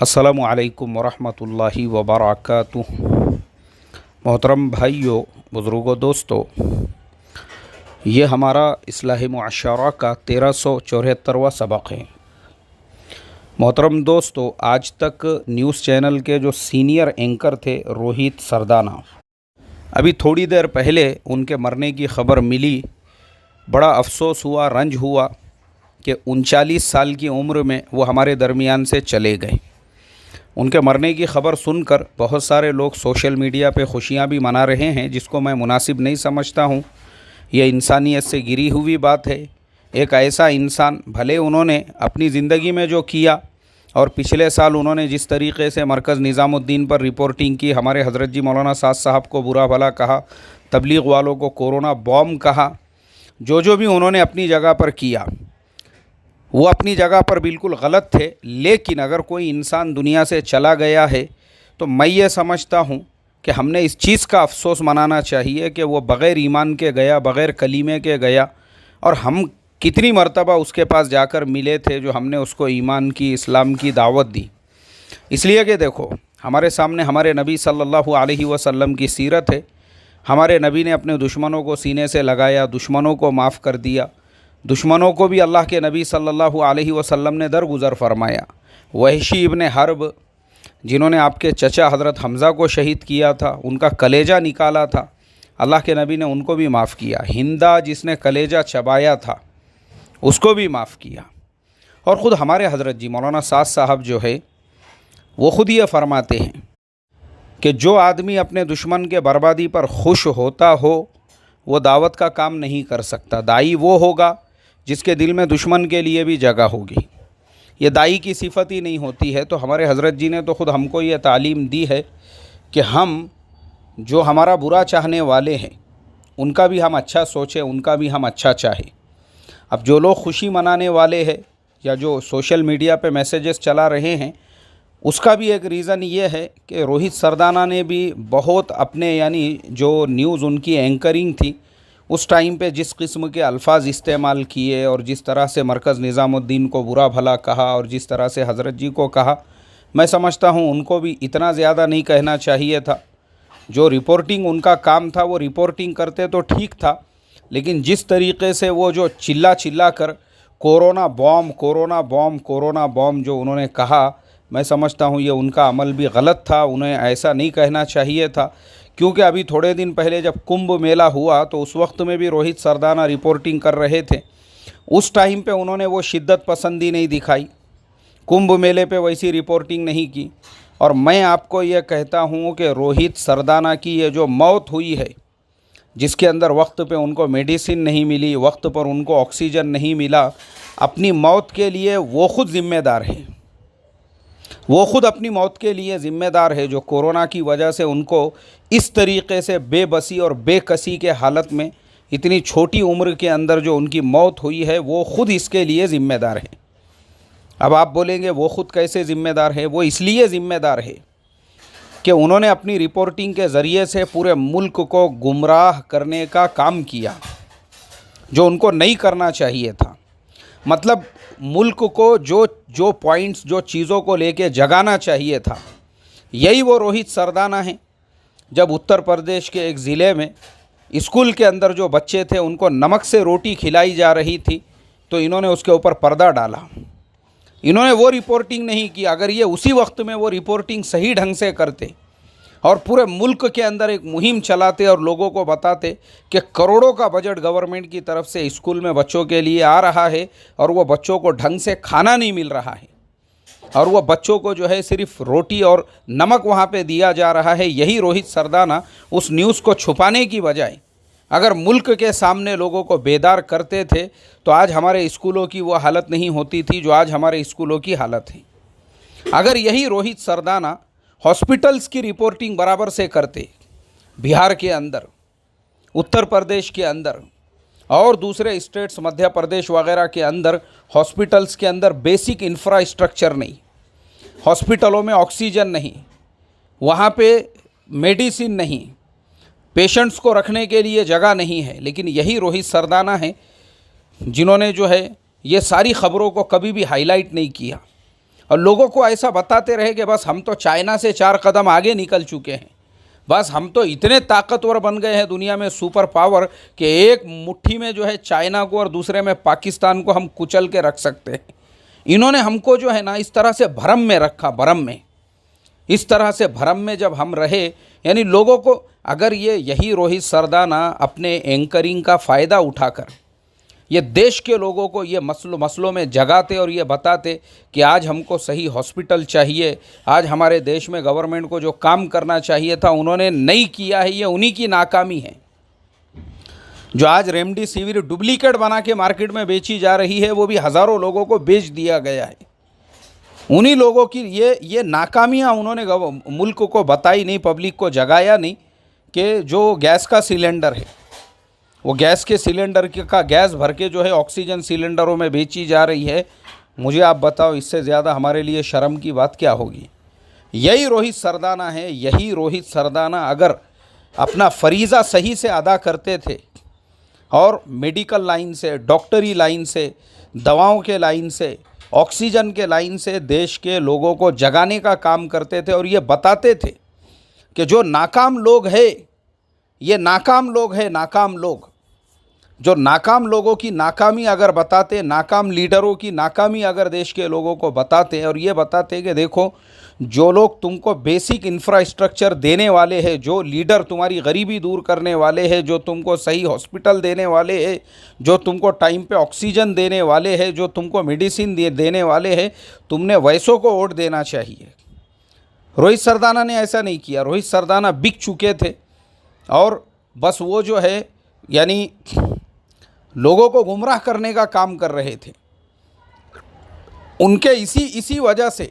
अस्सलामु अलैकुम वरहमतुल्लाहि वबरकातुहू। मोहतरम भाइयों, बुज़ुर्गों, दोस्तों, ये हमारा इस्लाही मुआशरा का 1374वां सबक है। मोहतरम दोस्तों, आज तक न्यूज़ चैनल के जो सीनियर एंकर थे रोहित सरदाना, अभी थोड़ी देर पहले उनके मरने की ख़बर मिली। बड़ा अफसोस हुआ, रंज हुआ कि 39 साल की उम्र में वो हमारे दरमियान से चले गए। उनके मरने की ख़बर सुनकर बहुत सारे लोग सोशल मीडिया पे खुशियाँ भी मना रहे हैं, जिसको मैं मुनासिब नहीं समझता हूँ। यह इंसानियत से गिरी हुई बात है। एक ऐसा इंसान, भले उन्होंने अपनी ज़िंदगी में जो किया और पिछले साल उन्होंने जिस तरीक़े से मरकज़ निज़ामुद्दीन पर रिपोर्टिंग की, हमारे हज़रत जी मौलाना साद साहब को बुरा भला कहा, तबलीग वालों को कोरोना बॉम्ब कहा, जो भी उन्होंने अपनी जगह पर किया वो अपनी जगह पर बिल्कुल गलत थे। लेकिन अगर कोई इंसान दुनिया से चला गया है तो मैं ये समझता हूँ कि हमने इस चीज़ का अफसोस मनाना चाहिए कि वो बग़ैर ईमान के गया, बग़ैर कलीमे के गया, और हम कितनी मर्तबा उसके पास जाकर मिले थे जो हमने उसको ईमान की, इस्लाम की दावत दी। इसलिए कि देखो, हमारे सामने हमारे नबी सल्लल्लाहु अलैहि वसल्लम की सीरत है। हमारे नबी ने अपने दुश्मनों को सीने से लगाया, दुश्मनों को माफ़ कर दिया, दुश्मनों को भी अल्लाह के नबी सल्लल्लाहु अलैहि वसल्लम ने दरगुज़र फरमाया। वहशी इब्ने हर्ब, जिन्होंने आपके चचा हज़रत हमज़ा को शहीद किया था, उनका कलेजा निकाला था, अल्लाह के नबी ने उनको भी माफ़ किया। हिंदा, जिसने कलेजा चबाया था, उसको भी माफ़ किया। और ख़ुद हमारे हज़रत जी मौलाना साद साहब जो है वो ख़ुद ये फ़रमाते हैं कि जो आदमी अपने दुश्मन के बर्बादी पर खुश होता हो वो दावत का काम नहीं कर सकता। दाई वो होगा जिसके दिल में दुश्मन के लिए भी जगह होगी। ये दाई की सिफत ही नहीं होती है। तो हमारे हज़रत जी ने तो ख़ुद हमको ये तालीम दी है कि हम जो हमारा बुरा चाहने वाले हैं उनका भी हम अच्छा सोचें, उनका भी हम अच्छा चाहें। अब जो लोग खुशी मनाने वाले हैं या जो सोशल मीडिया पे मैसेजेस चला रहे हैं, उसका भी एक रीज़न ये है कि रोहित सरदाना ने भी बहुत अपने, यानी जो न्यूज़ उनकी एंकरिंग थी उस टाइम पे जिस किस्म के अल्फाज इस्तेमाल किए और जिस तरह से मरकज़ निज़ामुद्दीन को बुरा भला कहा और जिस तरह से हज़रत जी को कहा, मैं समझता हूँ उनको भी इतना ज़्यादा नहीं कहना चाहिए था। जो रिपोर्टिंग उनका काम था वो रिपोर्टिंग करते तो ठीक था, लेकिन जिस तरीक़े से वो जो चिल्ला कर corona bomb, corona bomb, corona bomb जो उन्होंने कहा, मैं समझता हूँ ये उनका अमल भी गलत था। उन्हें ऐसा नहीं कहना चाहिए था, क्योंकि अभी थोड़े दिन पहले जब कुंभ मेला हुआ तो उस वक्त में भी रोहित सरदाना रिपोर्टिंग कर रहे थे। उस टाइम पे उन्होंने वो शिद्दत पसंदी नहीं दिखाई, कुंभ मेले पे वैसी रिपोर्टिंग नहीं की। और मैं आपको ये कहता हूँ कि रोहित सरदाना की ये जो मौत हुई है, जिसके अंदर वक्त पे उनको मेडिसिन नहीं मिली, वक्त पर उनको ऑक्सीजन नहीं मिला, अपनी मौत के लिए वो ख़ुद ज़िम्मेदार है। वो ख़ुद अपनी मौत के लिए ज़िम्मेदार है। जो कोरोना की वजह से उनको इस तरीक़े से बेबसी और बेकसी के हालत में इतनी छोटी उम्र के अंदर जो उनकी मौत हुई है, वो ख़ुद इसके लिए ज़िम्मेदार है। अब आप बोलेंगे वो ख़ुद कैसे ज़िम्मेदार है? वो इसलिए ज़िम्मेदार है कि उन्होंने अपनी रिपोर्टिंग के ज़रिए से पूरे मुल्क को गुमराह करने का काम किया, जो उनको नहीं करना चाहिए था। मतलब मुल्क को जो पॉइंट्स, जो चीज़ों को लेके जगाना चाहिए था, यही वो रोहित सरदाना हैं। जब उत्तर प्रदेश के एक ज़िले में स्कूल के अंदर जो बच्चे थे उनको नमक से रोटी खिलाई जा रही थी, तो इन्होंने उसके ऊपर पर्दा डाला। इन्होंने वो रिपोर्टिंग नहीं की। अगर ये उसी वक्त में वो रिपोर्टिंग सही ढंग से करते और पूरे मुल्क के अंदर एक मुहिम चलाते और लोगों को बताते कि करोड़ों का बजट गवर्नमेंट की तरफ से स्कूल में बच्चों के लिए आ रहा है और वो बच्चों को ढंग से खाना नहीं मिल रहा है और वो बच्चों को जो है सिर्फ रोटी और नमक वहाँ पे दिया जा रहा है, यही रोहित सरदाना उस न्यूज़ को छुपाने की बजाय अगर मुल्क के सामने लोगों को बेदार करते थे तो आज हमारे स्कूलों की वो हालत नहीं होती थी जो आज हमारे स्कूलों की हालत है। अगर यही रोहित सरदाना हॉस्पिटल्स की रिपोर्टिंग बराबर से करते, बिहार के अंदर, उत्तर प्रदेश के अंदर और दूसरे स्टेट्स, मध्य प्रदेश वगैरह के अंदर हॉस्पिटल्स के अंदर बेसिक इंफ्रास्ट्रक्चर नहीं, हॉस्पिटलों में ऑक्सीजन नहीं, वहाँ पे मेडिसिन नहीं, पेशेंट्स को रखने के लिए जगह नहीं है, लेकिन यही रोहित सरदाना है जिन्होंने जो है ये सारी ख़बरों को कभी भी हाईलाइट नहीं किया और लोगों को ऐसा बताते रहे कि बस हम तो चाइना से 4 कदम आगे निकल चुके हैं, बस हम तो इतने ताकतवर बन गए हैं दुनिया में, सुपर पावर, कि एक मुट्ठी में जो है चाइना को और दूसरे में पाकिस्तान को हम कुचल के रख सकते हैं। इन्होंने हमको जो है ना इस तरह से भ्रम में रखा, भ्रम में, इस तरह से भ्रम में जब हम रहे, यानी लोगों को अगर यही रोहित सरदाना अपने एंकरिंग का फ़ायदा उठाकर ये देश के लोगों को ये मसलों में जगाते और ये बताते कि आज हमको सही हॉस्पिटल चाहिए, आज हमारे देश में गवर्नमेंट को जो काम करना चाहिए था उन्होंने नहीं किया है, ये उन्हीं की नाकामी है। जो आज रेमडेसिविर डुप्लीकेट बना के मार्केट में बेची जा रही है वो भी हज़ारों लोगों को बेच दिया गया है। उन्हीं लोगों की ये नाकामियाँ उन्होंने मुल्क को बताई नहीं, पब्लिक को जगाया नहीं कि जो गैस का सिलेंडर है वो गैस के सिलेंडर का गैस भर के जो है ऑक्सीजन सिलेंडरों में बेची जा रही है। मुझे आप बताओ इससे ज़्यादा हमारे लिए शर्म की बात क्या होगी। यही रोहित सरदाना है, यही रोहित सरदाना अगर अपना फरीज़ा सही से अदा करते थे और मेडिकल लाइन से, डॉक्टरी लाइन से, दवाओं के लाइन से, ऑक्सीजन के लाइन से देश के लोगों को जगाने का काम करते थे और ये बताते थे कि जो नाकाम लोग हैं ये नाकाम लोग हैं, नाकाम लोग, जो नाकाम लोगों की नाकामी अगर बताते, नाकाम लीडरों की नाकामी अगर देश के लोगों को बताते और ये बताते कि देखो जो लोग तुमको बेसिक इंफ्रास्ट्रक्चर देने वाले हैं, जो लीडर तुम्हारी गरीबी दूर करने वाले हैं, जो तुमको सही हॉस्पिटल देने वाले हैं, जो तुमको टाइम पे ऑक्सीजन देने वाले हैं, जो तुमको मेडिसिन देने वाले हैं, तुमने वैसों को वोट देना चाहिए। रोहित सरदाना ने ऐसा नहीं किया। रोहित सरदाना बिक चुके थे और बस वो जो है यानी लोगों को गुमराह करने का काम कर रहे थे। उनके इसी वजह से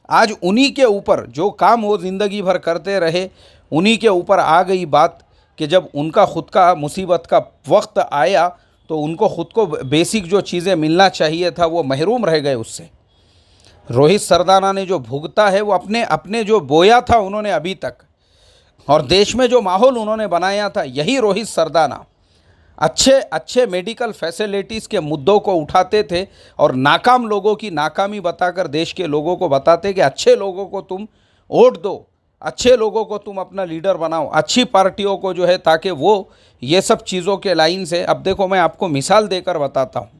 आज उन्हीं के ऊपर जो काम वो ज़िंदगी भर करते रहे, उन्हीं के ऊपर आ गई बात कि जब उनका ख़ुद का मुसीबत का वक्त आया तो उनको ख़ुद को बेसिक जो चीज़ें मिलना चाहिए था वो महरूम रह गए उससे। रोहित सरदाना ने जो भुगता है वो अपने जो बोया था उन्होंने अभी तक, और देश में जो माहौल उन्होंने बनाया था, यही रोहित सरदाना अच्छे मेडिकल फैसिलिटीज़ के मुद्दों को उठाते थे और नाकाम लोगों की नाकामी बताकर देश के लोगों को बताते कि अच्छे लोगों को तुम वोट दो, अच्छे लोगों को तुम अपना लीडर बनाओ, अच्छी पार्टियों को जो है, ताकि वो ये सब चीज़ों के लाइन से। अब देखो मैं आपको मिसाल देकर बताता हूँ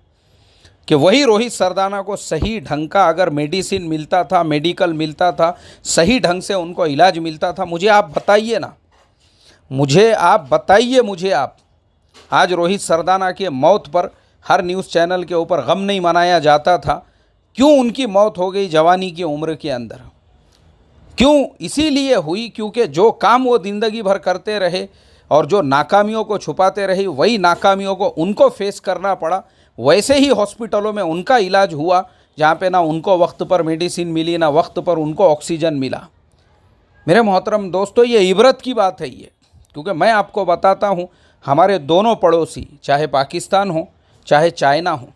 कि वही रोहित सरदाना को सही ढंग का अगर मेडिसिन मिलता था, मेडिकल मिलता था, सही ढंग से उनको इलाज मिलता था, मुझे आप बताइए ना, मुझे आप बताइए, आप आज रोहित सरदाना के मौत पर हर न्यूज़ चैनल के ऊपर गम नहीं मनाया जाता था। क्यों उनकी मौत हो गई जवानी की उम्र के अंदर? क्यों? इसीलिए हुई क्योंकि जो काम वो ज़िंदगी भर करते रहे और जो नाकामियों को छुपाते रहे, वही नाकामियों को उनको फेस करना पड़ा। वैसे ही हॉस्पिटलों में उनका इलाज हुआ जहाँ पे ना उनको वक्त पर मेडिसिन मिली, ना वक्त पर उनको ऑक्सीजन मिला। मेरे मोहतरम दोस्तों, ये इबरत की बात है ये, क्योंकि मैं आपको बताता हूँ हमारे दोनों पड़ोसी, चाहे पाकिस्तान हो चाहे चाइना हो,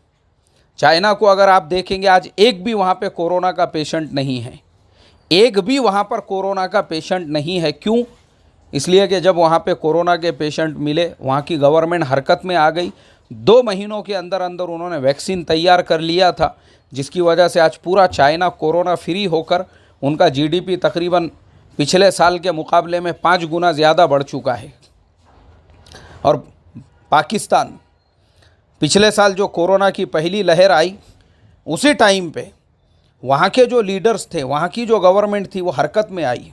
चाइना को अगर आप देखेंगे आज एक भी वहाँ पे कोरोना का पेशेंट नहीं है, एक भी वहाँ पर कोरोना का पेशेंट नहीं है। क्यों? इसलिए कि जब वहाँ पे कोरोना के पेशेंट मिले, वहाँ की गवर्नमेंट हरकत में आ गई। 2 महीनों के अंदर अंदर उन्होंने वैक्सीन तैयार कर लिया था, जिसकी वजह से आज पूरा चाइना कोरोना फ्री होकर उनका जीडीपी तकरीबन पिछले साल के मुकाबले में 5 गुना ज़्यादा बढ़ चुका है। और पाकिस्तान पिछले साल जो कोरोना की पहली लहर आई, उसी टाइम पे वहाँ के जो लीडर्स थे, वहाँ की जो गवर्नमेंट थी, वो हरकत में आई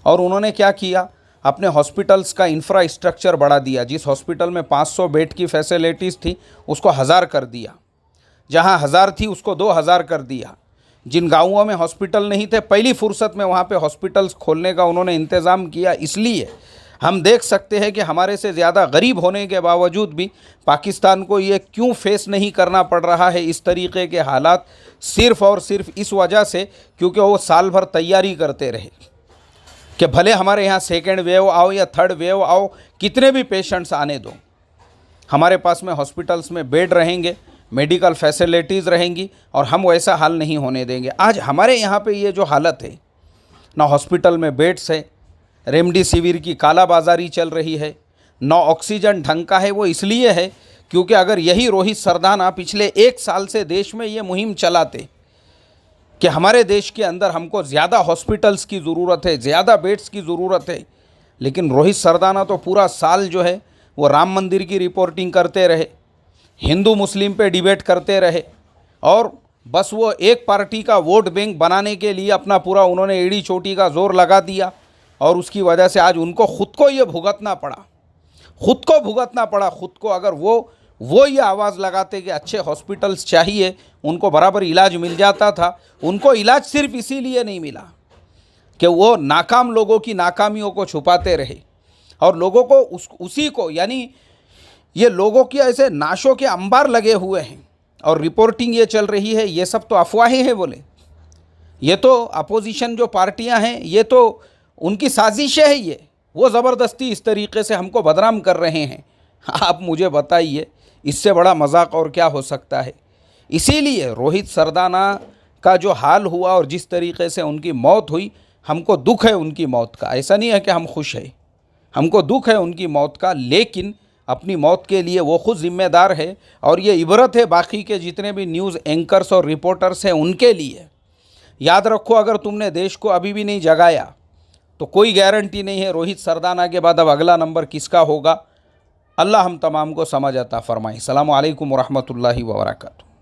और उन्होंने क्या किया, अपने हॉस्पिटल्स का इंफ्रास्ट्रक्चर बढ़ा दिया। जिस हॉस्पिटल में 500 बेड की फैसिलिटीज़ थी उसको 1000 कर दिया, जहाँ 1000 थी उसको 2000 कर दिया। जिन गाँवों में हॉस्पिटल नहीं थे, पहली फुर्सत में वहाँ पे हॉस्पिटल्स खोलने का उन्होंने इंतज़ाम किया। इसलिए हम देख सकते हैं कि हमारे से ज़्यादा गरीब होने के बावजूद भी पाकिस्तान को ये क्यों फेस नहीं करना पड़ रहा है इस तरीके के हालात, सिर्फ़ और सिर्फ इस वजह से क्योंकि वो साल भर तैयारी करते रहे कि भले हमारे यहाँ सेकेंड वेव आओ या थर्ड वेव आओ, कितने भी पेशेंट्स आने दो, हमारे पास में हॉस्पिटल्स में बेड रहेंगे, मेडिकल फैसिलिटीज़ रहेंगी और हम वैसा हाल नहीं होने देंगे। आज हमारे यहाँ पे ये जो हालत है, ना हॉस्पिटल में बेड्स है, रेमडेसिविर की कालाबाजारी चल रही है, ना ऑक्सीजन ढंग का है, वो इसलिए है क्योंकि अगर यही रोहित सरदाना पिछले 1 साल से देश में ये मुहिम चलाते कि हमारे देश के अंदर हमको ज़्यादा हॉस्पिटल्स की ज़रूरत है, ज़्यादा बेड्स की ज़रूरत है। लेकिन रोहित सरदाना तो पूरा साल जो है वो राम मंदिर की रिपोर्टिंग करते रहे, हिंदू मुस्लिम पे डिबेट करते रहे, और बस वो एक पार्टी का वोट बैंक बनाने के लिए अपना पूरा उन्होंने एड़ी चोटी का जोर लगा दिया। और उसकी वजह से आज उनको ख़ुद को ये भुगतना पड़ा, ख़ुद को भुगतना पड़ा। ख़ुद को अगर वो ये आवाज़ लगाते कि अच्छे हॉस्पिटल्स चाहिए, उनको बराबर इलाज मिल जाता था। उनको इलाज सिर्फ इसीलिए नहीं मिला कि वो नाकाम लोगों की नाकामियों को छुपाते रहे और लोगों को उसी को, यानी ये लोगों की ऐसे नाशों के अंबार लगे हुए हैं और रिपोर्टिंग ये चल रही है, ये सब तो अफवाहें हैं बोले। ये तो अपोजिशन जो पार्टियां हैं, ये तो उनकी साजिशें हैं। ये वो ज़बरदस्ती इस तरीके से हमको बदनाम कर रहे हैं। आप मुझे बताइए इससे बड़ा मजाक और क्या हो सकता है। इसीलिए रोहित सरदाना का जो हाल हुआ और जिस तरीके से उनकी मौत हुई, हमको दुख है उनकी मौत का। ऐसा नहीं है कि हम खुश हैं, हमको दुख है उनकी मौत का। लेकिन अपनी मौत के लिए वो खुद जिम्मेदार है और ये इबरत है बाकी के जितने भी न्यूज़ एंकर्स और रिपोर्टर्स हैं उनके लिए। याद रखो, अगर तुमने देश को अभी भी नहीं जगाया तो कोई गारंटी नहीं है रोहित सरदाना के बाद अब अगला नंबर किसका होगा। अल्लाह हम तमाम को समझ अता फरमाए। अस्सलामु अलैकुम व रहमतुल्लाहि व बरकातुहू।